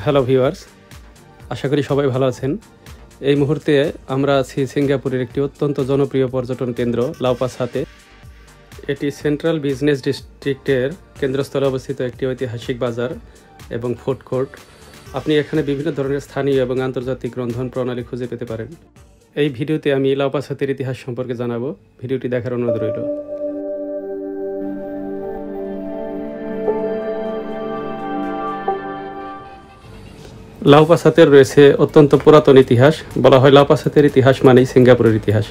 Hello viewers, আশা করি সবাই ভালো আছেন। এই মুহূর্তে আমরা আছি সিঙ্গাপুরের একটি অত্যন্ত জনপ্রিয় পর্যটন কেন্দ্র লাও পাস হাতে। এটি সেন্ট্রাল বিজনেস ডিস্ট্রিক্টের কেন্দ্রস্থলে অবস্থিত একটি ঐতিহাসিক বাজার এবং ফুড কোর্ট। আপনি এখানে বিভিন্ন ধরনের স্থানীয় এবং আন্তর্জাতিক রন্ধন প্রণালী খুঁজে পেতে পারেন। এই ভিডিওতে আমি লাও পাস হাতের ইতিহাস সম্পর্কে জানাবো। ভিডিওটি দেখার অনুরোধ রইল। লাও পাস হাতের রয়েছে অত্যন্ত পুরাতন ইতিহাস। বলা হয় লাও পাস হাতের ইতিহাস মানেই সিঙ্গাপুরের ইতিহাস।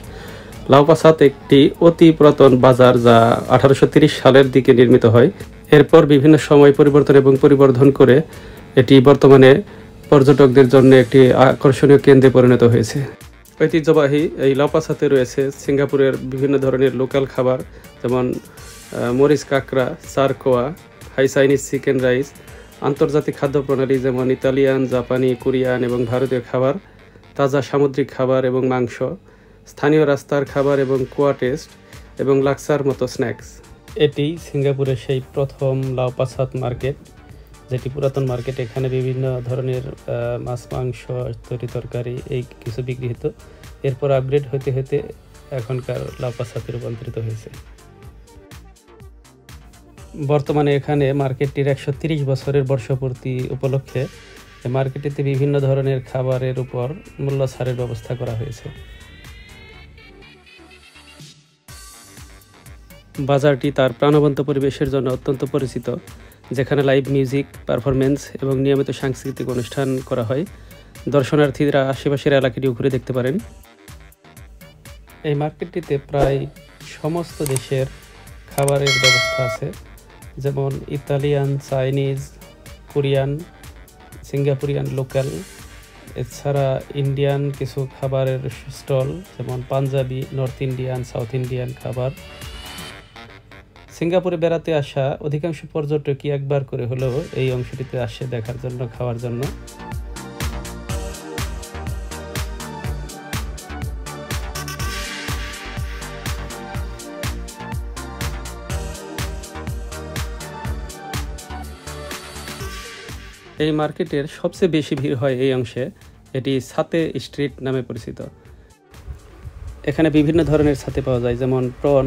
লাও পাস হাত একটি অতি পুরাতন বাজার, যা 1830 সালের দিকে নির্মিত হয়। এরপর বিভিন্ন সময় পরিবর্তন এবং পরিবর্ধন করে এটি বর্তমানে পর্যটকদের জন্য একটি আকর্ষণীয় কেন্দ্রে পরিণত হয়েছে। ঐতিহ্যবাহী এই লাও পাস হাতে রয়েছে সিঙ্গাপুরের বিভিন্ন ধরনের লোকাল খাবার, যেমন মরিচ কাঁকড়া, সারকোয়া, হাই চাইনিজ চিকেন রাইস, আন্তর্জাতিক খাদ্য প্রণালী যেমন ইতালিয়ান, জাপানি, কোরিয়ান এবং ভারতীয় খাবার, তাজা সামুদ্রিক খাবার এবং মাংস, স্থানীয় রাস্তার খাবার এবং কোয়া টেস্ট এবং লাক্সার মতো স্ন্যাক্স। এটি সিঙ্গাপুরের সেই প্রথম লাও পাস হাত মার্কেট, যেটি পুরাতন মার্কেট। এখানে বিভিন্ন ধরনের মাছ, মাংস, তরি তরকারি এই কিছু বিক্রি হতো। এরপর আপগ্রেড হতে হতে এখনকার লাও পাস হাতে রূপান্তরিত হয়েছে। বর্তমানে এখানে মার্কেটটির 130 বছরের বর্ষপূর্তি উপলক্ষে মার্কেটটিতে বিভিন্ন ধরনের খাবারের উপর মূল্য ছাড়ের ব্যবস্থা করা হয়েছে। বাজারটি তার প্রাণবন্ত পরিবেশের জন্য অত্যন্ত পরিচিত, যেখানে লাইভ মিউজিক, পারফরমেন্স এবং নিয়মিত সাংস্কৃতিক অনুষ্ঠান করা হয়। দর্শনার্থীরা আশেপাশের এলাকাটিও ঘুরে দেখতে পারেন। এই মার্কেটটিতে প্রায় সমস্ত দেশের খাবারের ব্যবস্থা আছে, যেমন Italian, Chinese, Korean, Singaporean local, এছাড়া ইন্ডিয়ান কিছু খাবারের স্টল, যেমন Punjabi, North Indian, South Indian খাবার। সিঙ্গাপুরে বেড়াতে আসা অধিকাংশ পর্যটকই একবার করে হলেও এই অংশটিতে আসে দেখার জন্য, খাওয়ার জন্য। এই মার্কেটের সবচেয়ে বেশি ভিড় হয় এই অংশে। এটি ছাতে স্ট্রিট নামে পরিচিত। এখানে বিভিন্ন ধরনের ছাতে পাওয়া যায়, যেমন প্রন,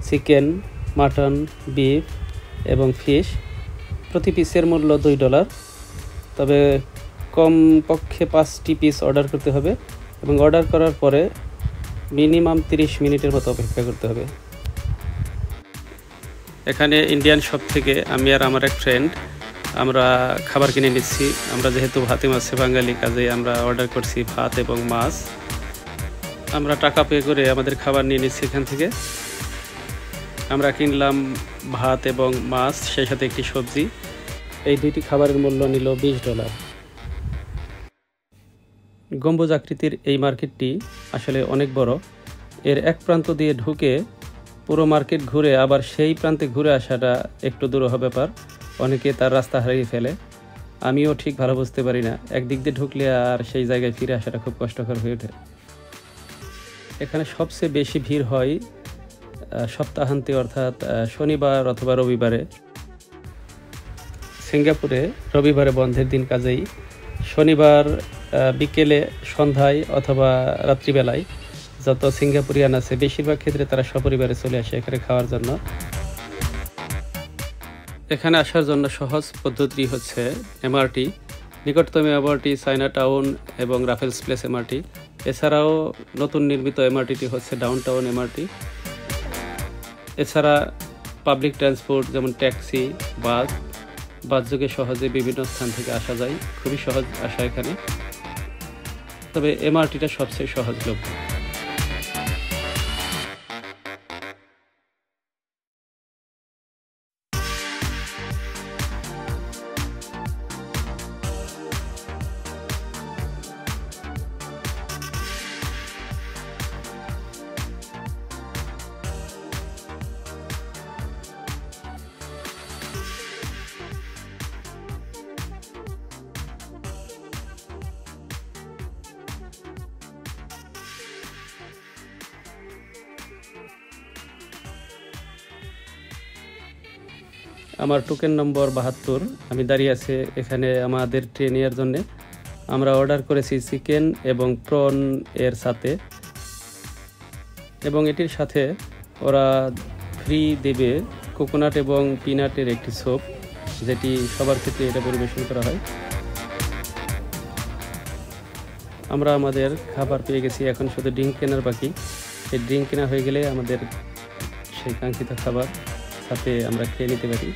চিকেন, মাটন, বিফ এবং ফিশ। প্রতি পিসের মূল্য $2। তবে কমপক্ষে 5টি পিস অর্ডার করতে হবে এবং অর্ডার করার পরে মিনিমাম 30 মিনিটের মতো অপেক্ষা করতে হবে। এখানে ইন্ডিয়ান শপ থেকে আমি আর আমার এক ফ্রেন্ড আমরা খাবার কিনে নিচ্ছি। আমরা যেহেতু ভাতে মাছে বাঙালি, কাজে আমরা অর্ডার করছি ভাত এবং মাছ। আমরা টাকা পে করে আমাদের খাবার নিয়ে নিচ্ছি এখান থেকে। আমরা কিনলাম ভাত এবং মাছ, সেই সাথে একটি সবজি। এই দুইটি খাবারের মূল্য নিল $20। গম্বুজ আকৃতির এই মার্কেটটি আসলে অনেক বড়। এর এক প্রান্ত দিয়ে ঢুকে পুরো মার্কেট ঘুরে আবার সেই প্রান্তে ঘুরে আসাটা একটু দুরূহ ব্যাপার। অনেকে তার রাস্তা হারিয়ে ফেলে। আমিও ঠিক ভালো বুঝতে পারি না। একদিক দিয়ে ঢুকলে আর সেই জায়গায় ফিরে আসাটা খুব কষ্টকর হয়ে ওঠে। এখানে সবচেয়ে বেশি ভিড় হয় সপ্তাহান্তে, অর্থাৎ শনিবার অথবা রবিবারে। সিঙ্গাপুরে রবিবারে বন্ধের দিন, কাজেই শনিবার বিকেলে, সন্ধ্যায় অথবা রাত্রিবেলায় যত সিঙ্গাপুরিয়ান আছে বেশিরভাগ ক্ষেত্রে তারা সপরিবারে চলে আসে এখানে খাওয়ার জন্য। এখানে আসার জন্য সহজ পদ্ধতি হচ্ছে এমআরটি। নিকটতম এমআরটি চায়না টাউন এবং রাফেলস প্লেস এমআরটি। এছাড়াও নতুন নির্মিত এমআরটিটি হচ্ছে ডাউন টাউন এমআরটি। এছাড়া পাবলিক ট্রান্সপোর্ট যেমন ট্যাক্সি, বাস যোগে সহজে বিভিন্ন স্থান থেকে আসা যায়। খুবই সহজ আসা এখানে, তবে এমআরটিটা সবচেয়ে সহজলভ্য। আমার টোকেন নম্বর 72। আমি দাঁড়িয়ে আছি এখানে আমাদের ট্রেনের জন্য। আমরা অর্ডার করেছি চিকেন এবং প্রন এর সাথে, এবং এটির সাথে ওরা ফ্রি দেবে কোকোনাট এবং পিনাটের একটি স্যুপ, যেটি সবার ক্ষেত্রে এটা পরিবেশন করা হয়। আমরা আমাদের খাবার পেয়ে গেছি, এখন শুধু ড্রিঙ্ক কেনার বাকি। এই ড্রিঙ্ক কেনা হয়ে গেলে আমাদের সেই কাঙ্ক্ষিত খাবার সাথে আমরা খেয়ে নিতে পারি।